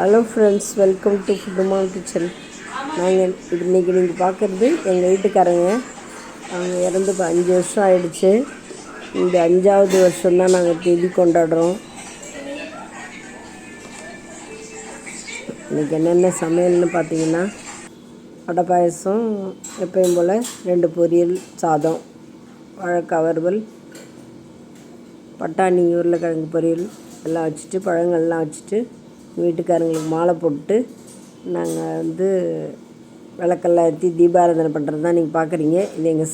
Hello friends, welcome to ஃபுட்டுமா kitchen. நாங்கள் இன்றைக்கி நீங்கள் பார்க்குறது எங்கள் வீட்டுக்காரங்க. அவங்க இறந்து இப்போ 5 வருஷம் ஆகிடுச்சு. இந்த 5வது வருஷம்தான் நாங்கள் தேதி கொண்டாடுறோம். இன்றைக்கி என்னென்ன சமையல்னு பார்த்தீங்கன்னா, வடை பாயசம், எப்பயும் போல் 2 பொரியல், சாதம், வாழைக்காய் வறுவல், பட்டாணி உருளைக்கிழங்கு பொரியல் எல்லாம் வச்சுட்டு, பழங்கள்லாம் வச்சுட்டு, வீட்டுக்காரங்களுக்கு மாலை போட்டு நாங்கள் விளக்கெல்லாம் ஏற்றி தீபாராதனை பண்ணுறது தான் நீங்கள் பார்க்குறீங்க. இது எங்கள்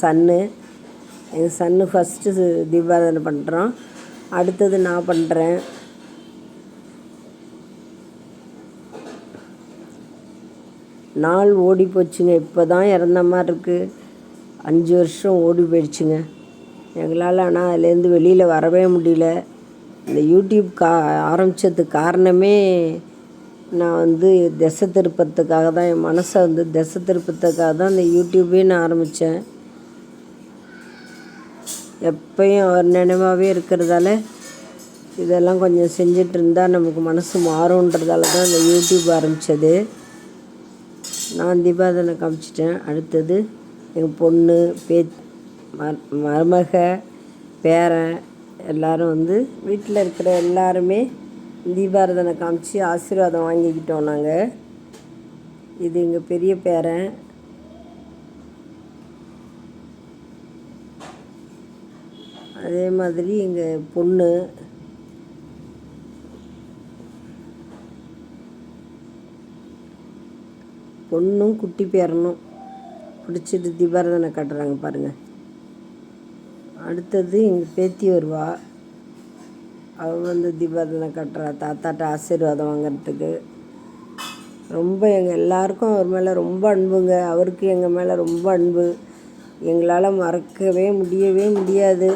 சன்னு ஃபஸ்ட்டு தீபாராதனை பண்ணுறோம். அடுத்தது நான் பண்ணுறேன். நாள் ஓடி போச்சுங்க. இப்போ தான் இறந்த மாதிரி இருக்குது. 5 வருஷம் ஓடி போயிடுச்சுங்க எங்களால். ஆனால் அதுலேருந்து வெளியில் வரவே முடியல. இந்த யூடியூப் ஆரம்பித்ததுக்கு காரணமே நான் திசை திருப்பத்துக்காக தான், என் மனசை திசை திருப்பத்துக்காக தான் இந்த யூடியூப்பே நான் ஆரம்பித்தேன். எப்பயும் அவர் நினைவாகவே இருக்கிறதால இதெல்லாம் கொஞ்சம் செஞ்சிட்டு இருந்தால் நமக்கு மனசு மாறுன்றதால தான் இந்த யூடியூப் ஆரம்பித்தது. நான் தீபாராதனை காமிச்சிட்டேன். அடுத்தது எங்கள் பொண்ணு, மருமக, பேரன் எல்லோரும் வீட்டில் இருக்கிற எல்லாருமே தீபாராதனை காமிச்சு ஆசீர்வாதம் வாங்கிக்கிட்டோம் நாங்கள். இது எங்கள் பெரிய பேரன். அதே மாதிரி எங்கள் பொண்ணும் குட்டி பேரனும் பிடிச்சிட்டு தீபாராதனை காட்டுறாங்க பாருங்கள். அடுத்தது எங்கள் பேத்தி வருவா. அவள் தீபாராதனை காட்டுறா தாத்தாட்ட ஆசீர்வாதம் வாங்கிறதுக்கு. ரொம்ப எங்கள் எல்லாருக்கும் அவர் மேலே ரொம்ப அன்புங்க. அவருக்கு எங்கள் மேலே ரொம்ப அன்பு. எங்களால் மறக்கவே முடியாது.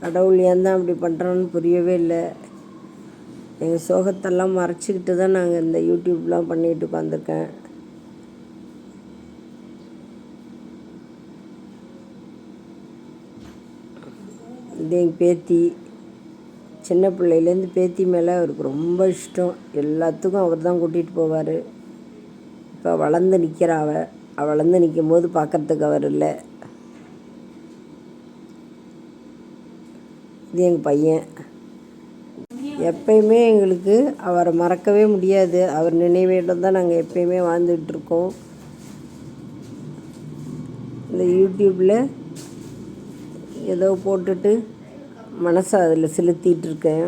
கடவுள் ஏன் தான் அப்படி பண்ணுறோன்னு புரியவே இல்லை. எங்கள் சோகத்தெல்லாம் மறைச்சிக்கிட்டு தான் நாங்கள் இந்த யூடியூப்லாம் பண்ணிகிட்டு உட்காந்துருக்கேன். இது எங்கள் பேத்தி. சின்ன பிள்ளையிலேருந்து பேத்தி மேலே அவருக்கு ரொம்ப இஷ்டம். எல்லாத்துக்கும் அவர் தான் கூட்டிகிட்டு போவார். இப்போ வளர்ந்து நிற்கிறா. அவள் வளர்ந்து நிற்கும் போது பார்க்குறதுக்கு அவர் இல்லை. இது எங்கள் பையன். எப்பயுமே எங்களுக்கு அவரை மறக்கவே முடியாது. அவர் நினைவேடம் தான் நாங்கள் எப்பயுமே வாழ்ந்துகிட்ருக்கோம். இந்த யூடியூப்பில் ஏதோ போட்டுட்டு மனசை அதில் செலுத்திகிட்ருக்கேன்.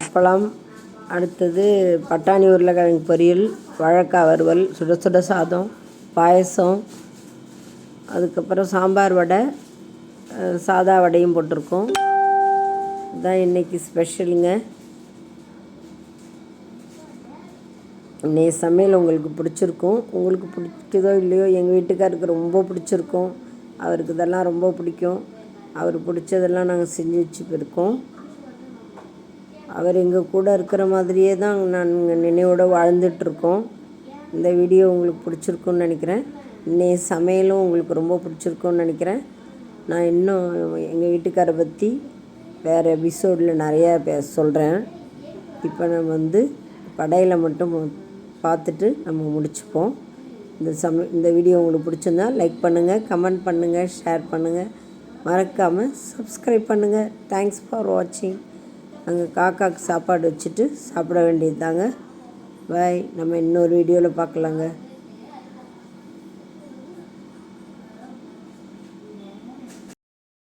அப்பளம், அடுத்தது பட்டாணி உருளைக்கிழங்கு பொரியல், வாழைக்காய் வறுவல், சுட சுட சாதம், பாயசம், அதுக்கப்புறம் சாம்பார் வடை, சாதா வடையும் போட்டிருக்கோம். இதுதான் இன்றைக்கி ஸ்பெஷலுங்க. இன்றைய சமையல் உங்களுக்கு பிடிச்சிருக்கும். உங்களுக்கு பிடிச்சதோ இல்லையோ, எங்கள் வீட்டுக்காருக்கு ரொம்ப பிடிச்சிருக்கும். அவருக்கு இதெல்லாம் ரொம்ப பிடிக்கும். அவர் பிடிச்சதெல்லாம் நாங்கள் செஞ்சு வச்சுருக்கோம். அவர் எங்கள் கூட இருக்கிற மாதிரியே தான் நாங்கள் நினைவோடு வாழ்ந்துட்டுருக்கோம். இந்த வீடியோ உங்களுக்கு பிடிச்சிருக்குன்னு நினைக்கிறேன். இன்றைய சமையலும் உங்களுக்கு ரொம்ப பிடிச்சிருக்குன்னு நினைக்கிறேன். நான் இன்னும் எங்கள் வீட்டுக்காரை பற்றி வேறு எபிசோடில் நிறையா சொல்கிறேன். இப்போ நம்ம படையில் மட்டும் பார்த்துட்டு நம்ம முடிச்சுப்போம். இந்த வீடியோ உங்களுக்கு பிடிச்சிருந்தா லைக் பண்ணுங்கள், கமெண்ட் பண்ணுங்கள், ஷேர் பண்ணுங்கள், மறக்காமல் சப்ஸ்கிரைப் பண்ணுங்கள். தேங்க்ஸ் ஃபார் வாட்சிங். நாங்கள் காக்காவுக்கு சாப்பாடு வச்சுட்டு சாப்பிட வேண்டியது தாங்க. பாய். நம்ம இன்னொரு வீடியோவில் பார்க்கலாங்க.